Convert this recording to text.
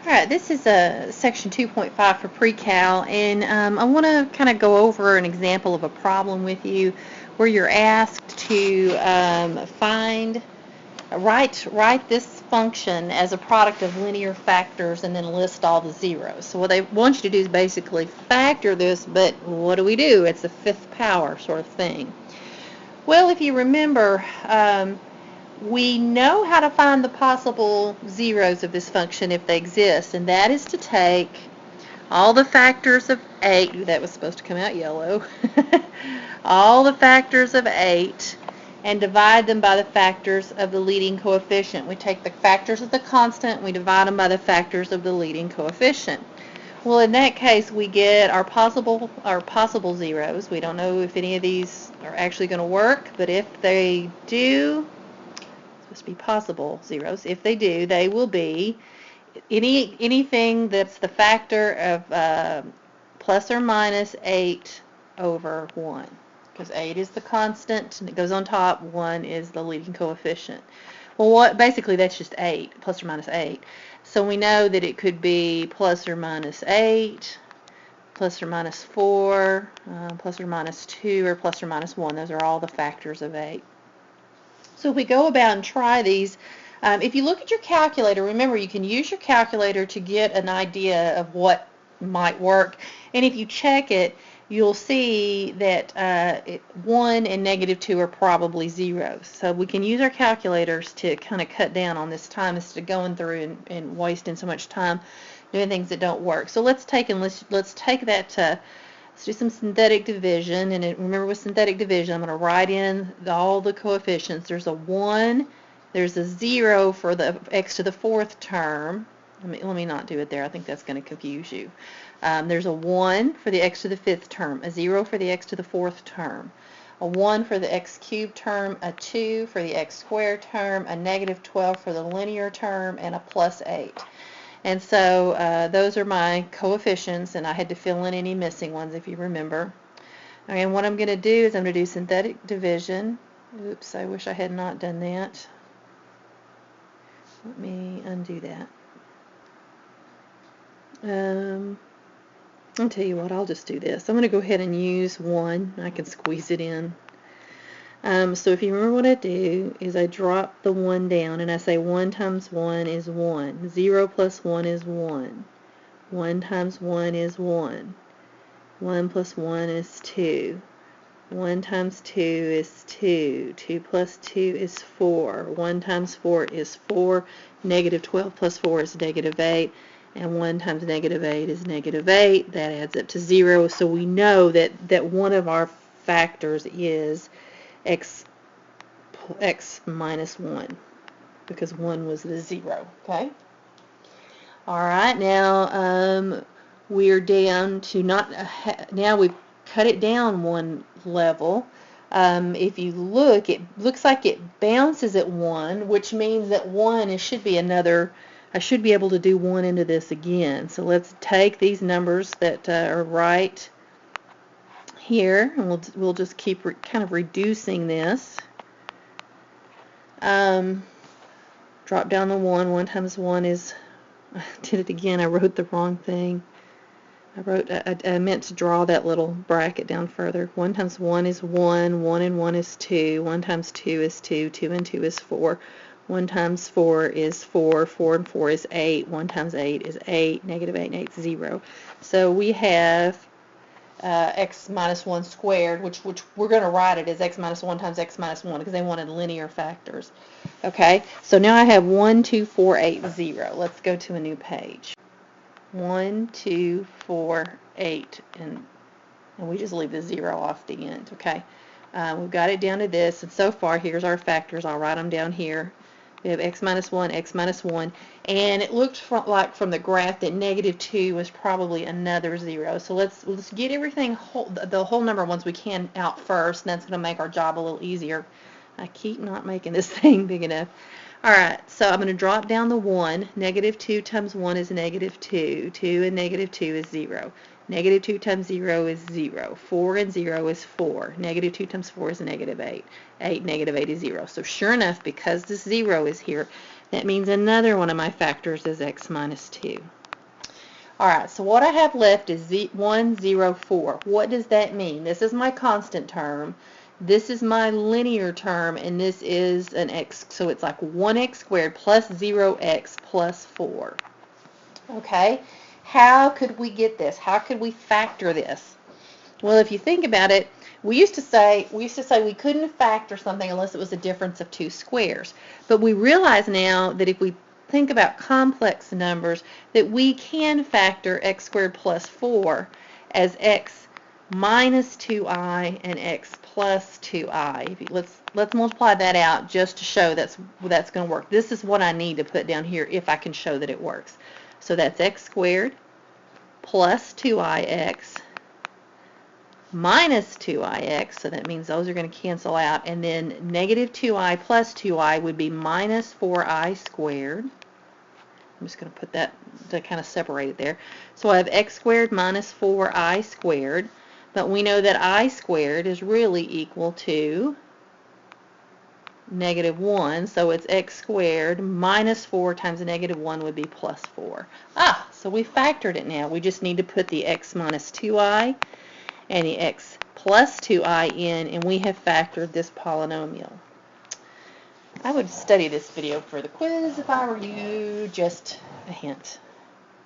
Alright, this is section 2.5 for Precal, and I want to kind of go over an example of a problem with you where you're asked to write this function as a product of linear factors and then list all the zeros. So what they want you to do is basically factor this, but what do? It's a fifth power sort of thing. Well, if you remember, we know how to find the possible zeros of this function if they exist, and that is to take all the factors of 8, that was supposed to come out yellow, all the factors of 8, and divide them by the factors of the leading coefficient. We take the factors of the constant, and we divide them by the factors of the leading coefficient. Well, in that case, we get our possible zeros. We don't know if any of these are actually going to work, but if they do, it's supposed to be possible zeros. If they do, they will be anything that's the factor of plus or minus 8 over 1. Because 8 is the constant, and it goes on top. 1 is the leading coefficient. Well, basically that's just 8, plus or minus 8. So we know that it could be plus or minus 8, plus or minus 4, plus or minus 2, or plus or minus 1. Those are all the factors of 8. So if we go about and try these, if you look at your calculator, remember you can use your calculator to get an idea of what might work. And if you check it, you'll see that 1 and -2 are probably zeros. So we can use our calculators to kind of cut down on this time instead of going through and wasting so much time doing things that don't work. So let's take that let's do some synthetic division. And remember, with synthetic division, I'm going to write in all the coefficients. There's a 1, there's a 0 for the x to the 4th term. Let me not do it there. I think that's going to confuse you. There's a 1 for the x to the 5th term, a 0 for the x to the 4th term, a 1 for the x cubed term, a 2 for the x squared term, a -12 for the linear term, and a +8. And so those are my coefficients, and I had to fill in any missing ones if you remember. Okay, and what I'm going to do is I'm going to do synthetic division. Oops, I wish I had not done that. Let me undo that. I'll tell you what, I'll just do this. I'm going to go ahead and use 1. I can squeeze it in. So if you remember, what I do is I drop the 1 down and I say 1 times 1 is 1. 0 plus 1 is 1. 1 times 1 is 1. 1 plus 1 is 2. 1 times 2 is 2. 2 plus 2 is 4. 1 times 4 is 4. -12 plus 4 is -8. And 1 times -8 is -8. That adds up to 0. So we know that one of our factors is x minus 1, because 1 was the 0. Okay? Alright, now we're down to now we've cut it down one level. If you look, it looks like it bounces at 1, which means that 1 should be another. I should be able to do 1 into this again. So let's take these numbers that are right here, and we'll just keep kind of reducing this. Drop down the 1. 1 times 1 is, I did it again, I wrote the wrong thing. I meant to draw that little bracket down further. 1 times 1 is 1. 1 and 1 is 2. 1 times 2 is 2. 2 and 2 is 4. 1 times 4 is 4. 4 and 4 is 8. 1 times 8 is 8. -8 and 8 is 0. So we have x minus 1 squared, which we're going to write it as x minus 1 times x minus 1 because they wanted linear factors. Okay, so now I have 1, 2, 4, 8, 0. Let's go to a new page. 1, 2, 4, 8, and we just leave the 0 off the end. Okay, we've got it down to this, and so far here's our factors. I'll write them down here. We have x minus 1, and it looked like from the graph that -2 was probably another 0. So let's get everything the whole number ones we can out first, and that's going to make our job a little easier. I keep not making this thing big enough. Alright, so I'm going to drop down the 1. -2 times 1 is -2. 2 and -2 is 0. -2 times 0 is 0. 4 and 0 is 4. -2 times 4 is -8. 8, -8 is 0. So sure enough, because this 0 is here, That means another one of my factors is x minus 2. All right, so what I have left is 1, 0, 4. What does that mean? This is my constant term. This is my linear term, and this is an x. So it's like 1x squared plus 0x plus 4. Okay, how could we get this? How could we factor this? Well, if you think about it, we used to say we couldn't factor something unless it was a difference of 2 squares. But we realize now that if we think about complex numbers, that we can factor x squared plus 4 as x minus 2i and x plus 2i. Let's multiply that out just to show that's going to work. This is what I need to put down here if I can show that it works. So that's x squared plus 2ix minus 2ix, so that means those are going to cancel out, and then negative 2i plus 2i would be minus 4i squared. I'm just going to put that to kind of separate it there. So I have x squared minus 4i squared, but we know that I squared is really equal to negative 1, so it's x squared minus 4 times a negative 1 would be plus 4. So we factored it now. We just need to put the x minus 2i and the x plus 2i in, and we have factored this polynomial. I would study this video for the quiz if I were you, just a hint.